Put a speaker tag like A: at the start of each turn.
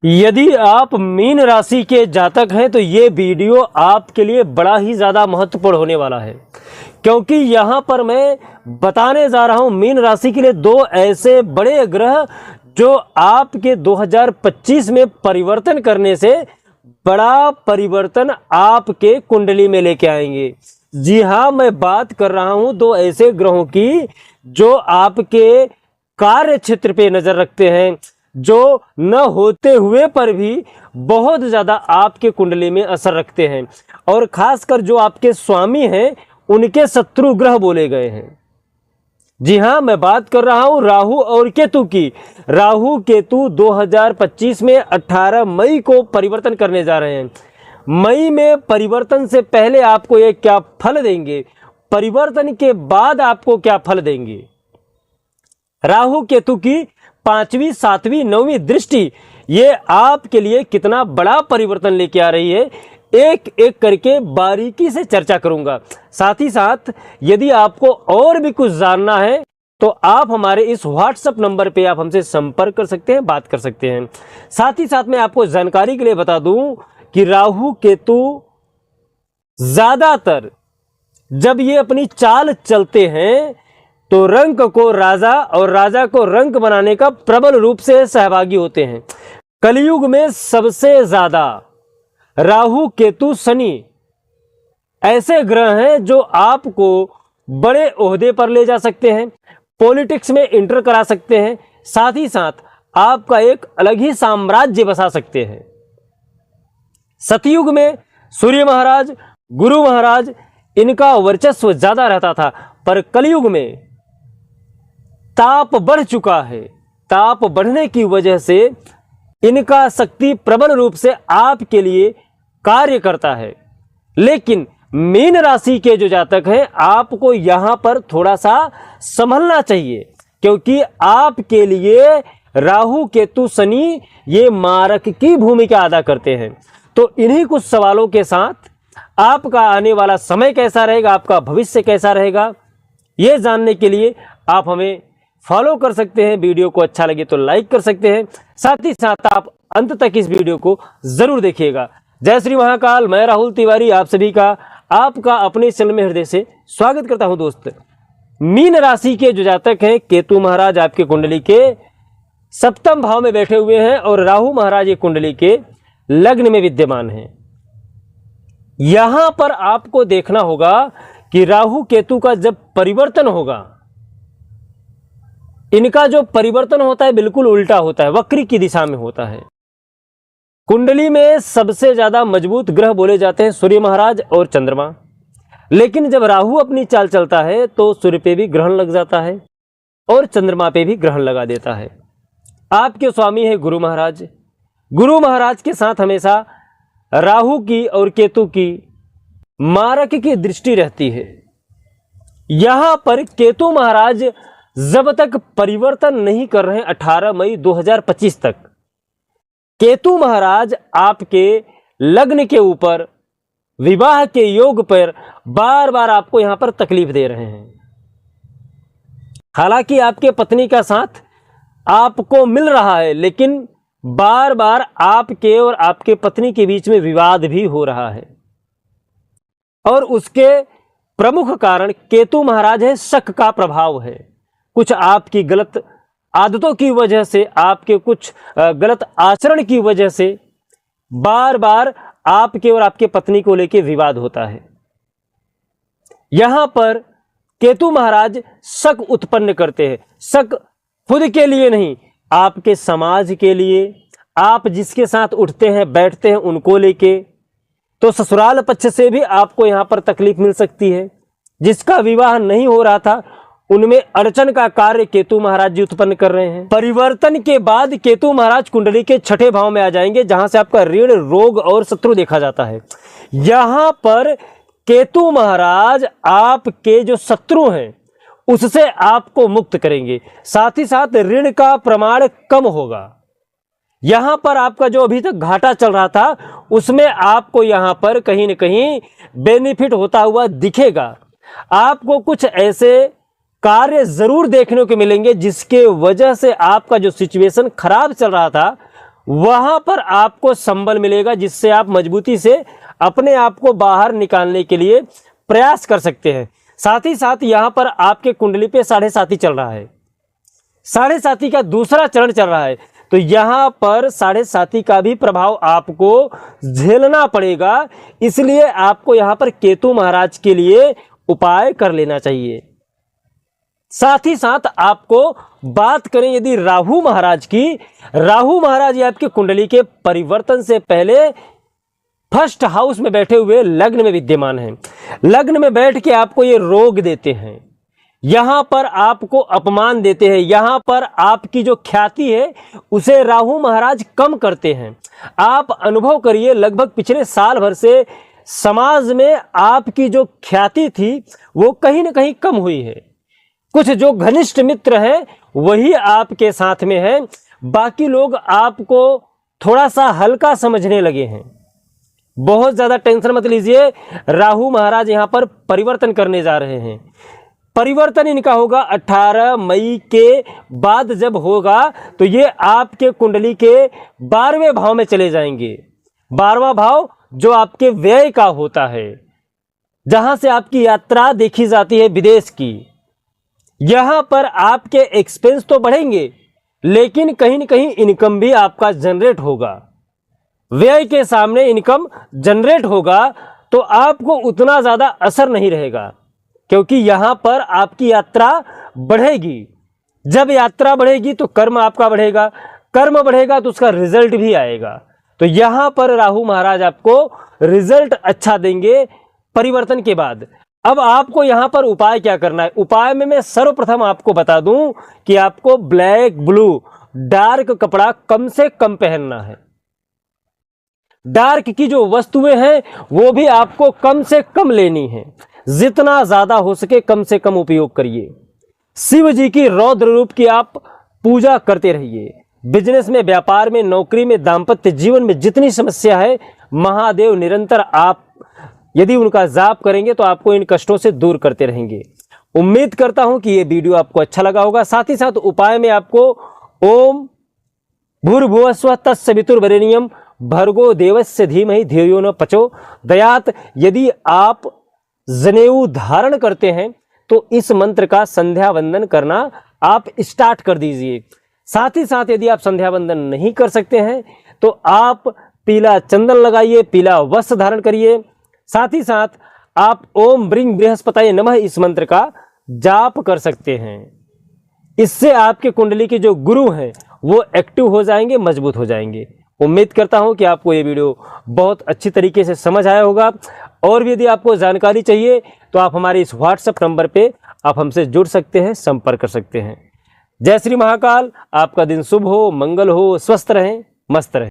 A: यदि आप मीन राशि के जातक हैं तो ये वीडियो आपके लिए बड़ा ही ज़्यादा महत्वपूर्ण होने वाला है, क्योंकि यहाँ पर मैं बताने जा रहा हूँ मीन राशि के लिए दो ऐसे बड़े ग्रह जो आपके 2025 में परिवर्तन करने से बड़ा परिवर्तन आपके कुंडली में लेके आएंगे। जी हाँ, मैं बात कर रहा हूँ दो ऐसे ग्रहों की जो आपके कार्य क्षेत्र पे नजर रखते हैं, जो न होते हुए पर भी बहुत ज्यादा आपके कुंडली में असर रखते हैं, और खासकर जो आपके स्वामी हैं उनके शत्रु ग्रह बोले गए हैं। जी हाँ, मैं बात कर रहा हूं राहु और केतु की। राहु केतु 2025 में 18 मई को परिवर्तन करने जा रहे हैं। मई में परिवर्तन से पहले आपको ये क्या फल देंगे, परिवर्तन के बाद आपको क्या फल देंगे। राहु केतु की 5वीं 7वीं 9वीं दृष्टि ये आपके लिए कितना बड़ा परिवर्तन लेके आ रही है, एक एक करके बारीकी से चर्चा करूंगा। साथ ही साथ यदि आपको और भी कुछ जानना है तो आप हमारे इस व्हाट्सएप नंबर पे आप हमसे संपर्क कर सकते हैं, बात कर सकते हैं। साथ ही साथ मैं आपको जानकारी के लिए बता दूं कि राहु केतु ज्यादातर जब ये अपनी चाल चलते हैं तो रंक को राजा और राजा को रंक बनाने का प्रबल रूप से सहभागी होते हैं। कलयुग में सबसे ज्यादा राहु केतु शनि ऐसे ग्रह हैं जो आपको बड़े ओहदे पर ले जा सकते हैं, पॉलिटिक्स में इंटर करा सकते हैं, साथ ही साथ आपका एक अलग ही साम्राज्य बसा सकते हैं। सतयुग में सूर्य महाराज, गुरु महाराज इनका वर्चस्व ज्यादा रहता था, पर कलयुग में ताप बढ़ चुका है। ताप बढ़ने की वजह से इनका शक्ति प्रबल रूप से आपके लिए कार्य करता है। लेकिन मीन राशि के जो जातक हैं आपको यहां पर थोड़ा सा संभलना चाहिए, क्योंकि आपके लिए राहु केतु शनि ये मारक की भूमिका अदा करते हैं। तो इन्हीं कुछ सवालों के साथ आपका आने वाला समय कैसा रहेगा, आपका भविष्य कैसा रहेगा, ये जानने के लिए आप हमें फॉलो कर सकते हैं। वीडियो को अच्छा लगे तो लाइक कर सकते हैं, साथ ही साथ आप अंत तक इस वीडियो को जरूर देखिएगा। जय श्री महाकाल, मैं राहुल तिवारी आप सभी का आपका अपने चैनल में हृदय से स्वागत करता हूं। दोस्त, मीन राशि के जो जातक हैं, केतु महाराज आपके कुंडली के सप्तम भाव में बैठे हुए हैं और राहु महाराज ये कुंडली के लग्न में विद्यमान हैं। यहां पर आपको देखना होगा कि राहु केतु का जब परिवर्तन होगा, इनका जो परिवर्तन होता है बिल्कुल उल्टा होता है, वक्री की दिशा में होता है। कुंडली में सबसे ज्यादा मजबूत ग्रह बोले जाते हैं सूर्य महाराज और चंद्रमा, लेकिन जब राहु अपनी चाल चलता है तो सूर्य पे भी ग्रहण लग जाता है और चंद्रमा पे भी ग्रहण लगा देता है। आपके स्वामी है गुरु महाराज। गुरु महाराज के साथ हमेशा राहु की और केतु की मारक की दृष्टि रहती है। यहां पर केतु महाराज जब तक परिवर्तन नहीं कर रहे हैं 18 मई 2025 तक, केतु महाराज आपके लग्न के ऊपर विवाह के योग पर बार बार आपको यहां पर तकलीफ दे रहे हैं। हालांकि आपके पत्नी का साथ आपको मिल रहा है, लेकिन बार बार आपके और आपके पत्नी के बीच में विवाद भी हो रहा है, और उसके प्रमुख कारण केतु महाराज है शक का प्रभाव है। कुछ आपकी गलत आदतों की वजह से, आपके कुछ गलत आचरण की वजह से बार बार आपके और आपके पत्नी को लेकर विवाद होता है। यहां पर केतु महाराज शक उत्पन्न करते हैं। शक खुद के लिए नहीं, आपके समाज के लिए, आप जिसके साथ उठते हैं बैठते हैं उनको लेके। तो ससुराल पक्ष से भी आपको यहां पर तकलीफ मिल सकती है। जिसका विवाह नहीं हो रहा था उनमें अड़चन का कार्य केतु महाराज जी उत्पन्न कर रहे हैं। परिवर्तन के बाद केतु महाराज कुंडली के 6ठे भाव में आ जाएंगे, जहां से आपका ऋण, रोग और शत्रु देखा जाता है। यहां पर केतु महाराज आपके जो शत्रु हैं उससे आपको मुक्त करेंगे, साथ ही साथ ऋण का प्रमाण कम होगा। यहां पर आपका जो अभी तक घाटा चल रहा था उसमें आपको यहां पर कहीं न कहीं बेनिफिट होता हुआ दिखेगा। आपको कुछ ऐसे कार्य जरूर देखने को मिलेंगे जिसके वजह से आपका जो सिचुएशन खराब चल रहा था वहां पर आपको संबल मिलेगा, जिससे आप मजबूती से अपने आप को बाहर निकालने के लिए प्रयास कर सकते हैं। साथ ही साथ यहाँ पर आपके कुंडली पे 7.5 चल रहा है, 7.5 का दूसरा चरण चल रहा है, तो यहाँ पर 7.5 का भी प्रभाव आपको झेलना पड़ेगा। इसलिए आपको यहाँ पर केतु महाराज के लिए उपाय कर लेना चाहिए। साथ ही साथ आपको बात करें यदि राहु महाराज की, राहु महाराज ये आपके कुंडली के परिवर्तन से पहले फर्स्ट हाउस में बैठे हुए लग्न में विद्यमान हैं। लग्न में बैठ के आपको ये रोग देते हैं, यहां पर आपको अपमान देते हैं, यहां पर आपकी जो ख्याति है उसे राहु महाराज कम करते हैं। आप अनुभव करिए, लगभग पिछले साल भर से समाज में आपकी जो ख्याति थी वो कहीं ना कहीं कम हुई है। कुछ जो घनिष्ठ मित्र हैं वही आपके साथ में हैं, बाकी लोग आपको थोड़ा सा हल्का समझने लगे हैं। बहुत ज्यादा टेंशन मत लीजिए, राहु महाराज यहां पर परिवर्तन करने जा रहे हैं। परिवर्तन इनका होगा 18 मई के बाद, जब होगा तो ये आपके कुंडली के 12वें भाव में चले जाएंगे। 12वां भाव जो आपके व्यय का होता है, जहां से आपकी यात्रा देखी जाती है विदेश की। यहां पर आपके एक्सपेंस तो बढ़ेंगे, लेकिन कहीं न कहीं इनकम भी आपका जनरेट होगा। व्यय के सामने इनकम जनरेट होगा तो आपको उतना ज्यादा असर नहीं रहेगा, क्योंकि यहां पर आपकी यात्रा बढ़ेगी। जब यात्रा बढ़ेगी तो कर्म आपका बढ़ेगा, कर्म बढ़ेगा तो उसका रिजल्ट भी आएगा। तो यहां पर राहु महाराज आपको रिजल्ट अच्छा देंगे परिवर्तन के बाद। अब आपको यहां पर उपाय क्या करना है? उपाय में मैं सर्वप्रथम आपको बता दूं कि आपको ब्लैक, ब्लू, डार्क कपड़ा कम से कम पहनना है। डार्क की जो वस्तुएं हैं वो भी आपको कम से कम लेनी है, जितना ज्यादा हो सके कम से कम उपयोग करिए। शिव जी की रौद्र रूप की आप पूजा करते रहिए। बिजनेस में, व्यापार में, नौकरी में, दाम्पत्य जीवन में जितनी समस्या है, महादेव निरंतर आप यदि उनका जाप करेंगे तो आपको इन कष्टों से दूर करते रहेंगे। उम्मीद करता हूं कि ये वीडियो आपको अच्छा लगा होगा। साथ ही साथ उपाय में आपको ओम भूर्भुवस्वः तत्सवितुर्वरेण्यं भर्गो देवस्य धीमहि धियो यो न प्रचोदयात्। यदि आप जनेऊ धारण करते हैं तो इस मंत्र का संध्या वंदन करना आप स्टार्ट कर दीजिए। साथ ही साथ यदि आप संध्या वंदन नहीं कर सकते हैं तो आप पीला चंदन लगाइए, पीला वस्त्र धारण करिए। साथ ही साथ आप ओम ब्रिंग बृहस्पतये नमः इस मंत्र का जाप कर सकते हैं। इससे आपके कुंडली के जो गुरु हैं वो एक्टिव हो जाएंगे, मजबूत हो जाएंगे। उम्मीद करता हूं कि आपको ये वीडियो बहुत अच्छी तरीके से समझ आया होगा। और भी यदि आपको जानकारी चाहिए तो आप हमारे इस व्हाट्सएप नंबर पे आप हमसे जुड़ सकते हैं, संपर्क कर सकते हैं। जय श्री महाकाल। आपका दिन शुभ हो, मंगल हो, स्वस्थ रहें, मस्त रहें।